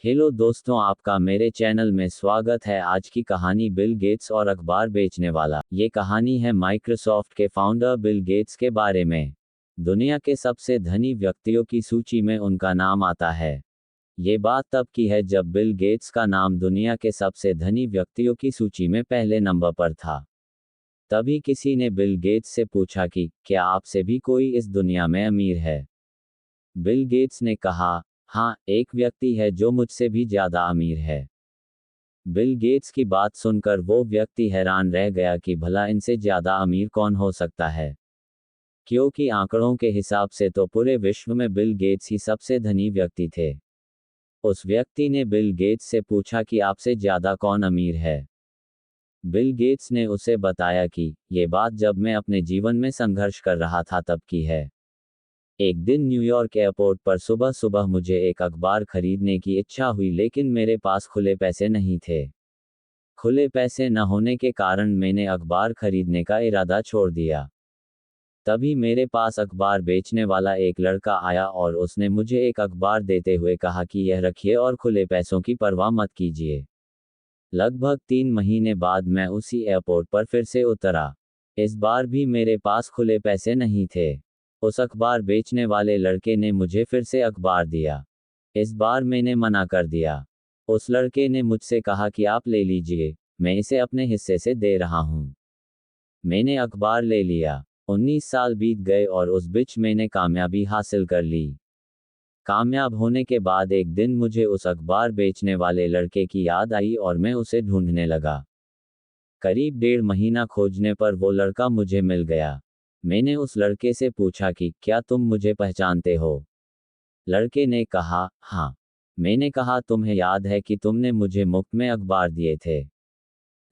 Hello दोस्तों, आपका मेरे चैनल में स्वागत है। आज की कहानी बिल गेट्स और अखबार बेचने वाला। ये कहानी है माइक्रोसॉफ्ट के फाउंडर बिल गेट्स के बारे में। दुनिया के सबसे धनी व्यक्तियों की सूची में उनका नाम आता है। ये बात तब की है जब बिल गेट्स का नाम दुनिया के सबसे धनी व्यक्तियों की सूची में पहले नंबर पर था। तभी किसी ने बिल गेट्स से पूछा कि क्या आपसे भी कोई इस दुनिया में अमीर है। बिल गेट्स ने कहा, हाँ, एक व्यक्ति है जो मुझसे भी ज्यादा अमीर है। बिल गेट्स की बात सुनकर वो व्यक्ति हैरान रह गया कि भला इनसे ज्यादा अमीर कौन हो सकता है, क्योंकि आंकड़ों के हिसाब से तो पूरे विश्व में बिल गेट्स ही सबसे धनी व्यक्ति थे। उस व्यक्ति ने बिल गेट्स से पूछा कि आपसे ज्यादा कौन अमीर है। बिल गेट्स ने उसे बताया कि ये बात जब मैं अपने जीवन में संघर्ष कर रहा था तब की है। एक दिन न्यूयॉर्क एयरपोर्ट पर सुबह सुबह मुझे एक अखबार खरीदने की इच्छा हुई, लेकिन मेरे पास खुले पैसे नहीं थे। खुले पैसे न होने के कारण मैंने अखबार खरीदने का इरादा छोड़ दिया। तभी मेरे पास अखबार बेचने वाला एक लड़का आया और उसने मुझे एक अखबार देते हुए कहा कि यह रखिए और खुले पैसों की परवाह मत कीजिए। लगभग 3 महीने बाद मैं उसी एयरपोर्ट पर फिर से उतरा। इस बार भी मेरे पास खुले पैसे नहीं थे। उस अखबार बेचने वाले लड़के ने मुझे फिर से अखबार दिया। इस बार मैंने मना कर दिया। उस लड़के ने मुझसे कहा कि आप ले लीजिए, मैं इसे अपने हिस्से से दे रहा हूं। मैंने अखबार ले लिया। 19 साल बीत गए और उस बीच मैंने कामयाबी हासिल कर ली। कामयाब होने के बाद एक दिन मुझे उस अखबार बेचने वाले लड़के की याद आई और मैं उसे ढूंढने लगा। करीब 1.5 महीना खोजने पर वो लड़का मुझे मिल गया। मैंने उस लड़के से पूछा कि क्या तुम मुझे पहचानते हो। लड़के ने कहा, हाँ। मैंने कहा, तुम्हें याद है कि तुमने मुझे मुफ्त में अखबार दिए थे।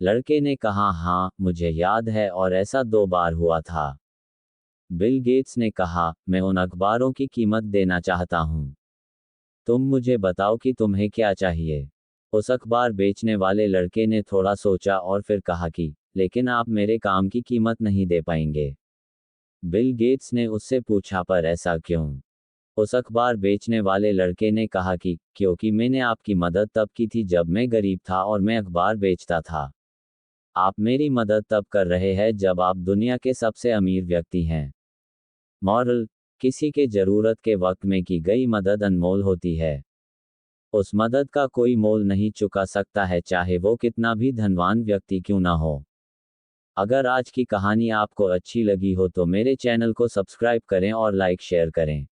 लड़के ने कहा, हाँ, मुझे याद है और ऐसा 2 बार हुआ था। बिल गेट्स ने कहा, मैं उन अखबारों की कीमत देना चाहता हूँ। तुम मुझे बताओ कि तुम्हें क्या चाहिए। उस अखबार बेचने वाले लड़के ने थोड़ा सोचा और फिर कहा कि लेकिन आप मेरे काम की कीमत नहीं दे पाएंगे। बिल गेट्स ने उससे पूछा, पर ऐसा क्यों? उस अखबार बेचने वाले लड़के ने कहा कि क्योंकि मैंने आपकी मदद तब की थी जब मैं गरीब था और मैं अखबार बेचता था। आप मेरी मदद तब कर रहे हैं जब आप दुनिया के सबसे अमीर व्यक्ति हैं। मॉरल: किसी के जरूरत के वक्त में की गई मदद अनमोल होती है। उस मदद का कोई मोल नहीं चुका सकता है, चाहे वो कितना भी धनवान व्यक्ति क्यों ना हो। अगर आज की कहानी आपको अच्छी लगी हो तो मेरे चैनल को सब्सक्राइब करें और लाइक शेयर करें।